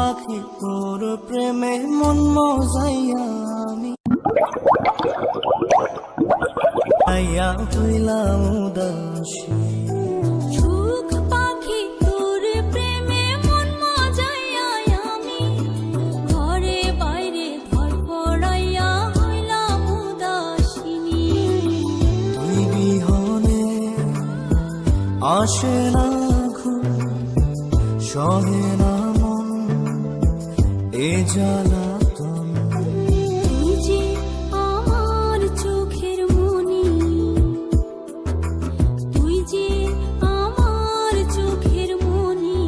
পাখি তোর প্রেমে মন মজাইয়া আমি আইয়া হইলাম উদাসী। সুখ পাখি তোর প্রেমে মন মজাইয়া আমি ঘরে বাইরে ধরপড়াইয়া হইলাম উদাসিনী। তুই বিহনে আসে না ঘুম, সহে না মন এ জ্বালাতন। তুই যে আমার চোখের মনি, তুই যে আমার চোখের মনি।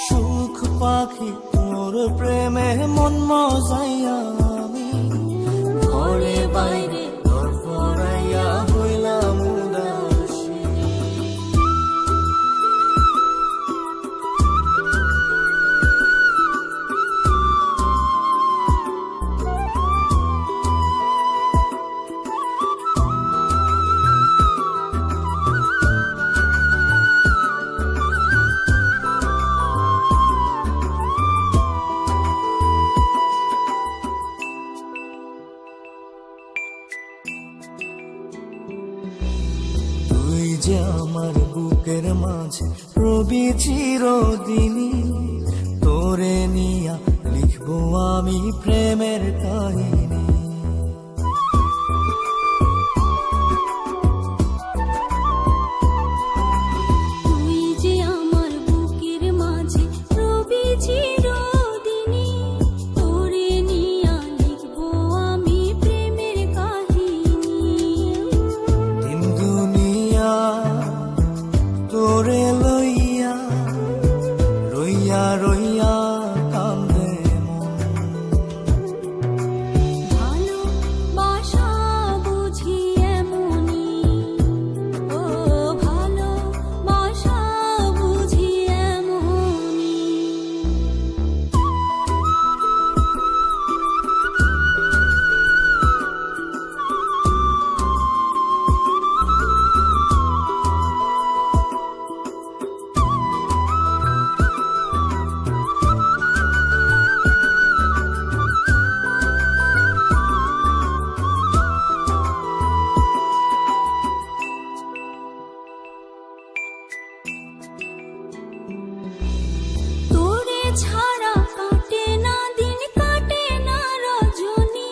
সুখ পাখি তোর প্রেমে মন মজাইয়া আমি ঘরে বাইরে ধরপড়াইয়া হইলাম উদাসী। তুই যে আমার বুকের মাঝে রবি চিরদিনই, তোরে নিয়া লিখবো আমি প্রেমের কাহিনী। তুই যে আমার বুকের মাঝে রবি চিরদিনই, তোরে নিয়া লিখবো আমি প্রেমের কাহিনী। দিন দুনিয়া তোরে লইয়া রইয়া রইয়া কান্দে মন। ভালোবাসা বুঝি এমনি, ও ভালোবাসা বুঝি এমনি। তোরে ছাড়া কাটে না দিন, কাটে না রজনী।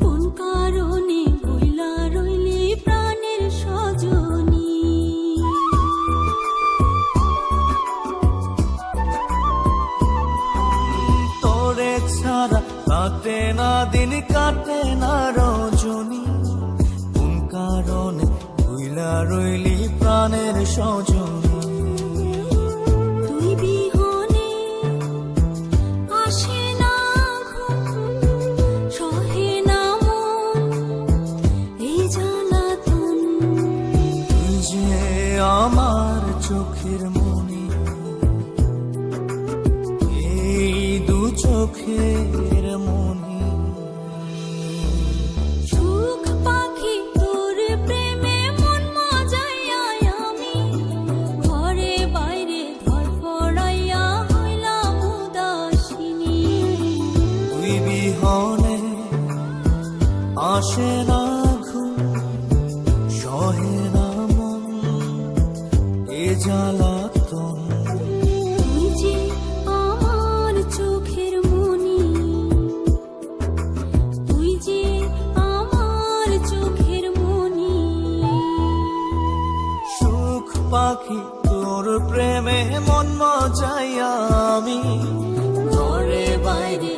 কোন কারণে বইলা রইলি প্রাণের সজনী। তোরে ছাড়া কাটে না দিন, কাটে না রজনী। কোন কারণে ভুইলা রইলি প্রাণের সজনী। তুই বিহনে আসে না ঘুম, সহে না মন এই জ্বালাতন। তুই যে আমার চোখের মনি, এই দু চোখের মনি। সুখ পাখি তোর প্রেমে মন মজাইয়া আমি ঘরে বাইরে ধরপড়াইয়া হইলাম উদাসিনী। তুই বিহনে আসে না ঘুম, সহে না মন এ জ্বালাতন। তুই যে আমার চোখের মনি, তুই যে আমার চোখের মনি। সুখ পাখি তোর প্রেমে মন মজাইয়া আমি ঘরে বাইরে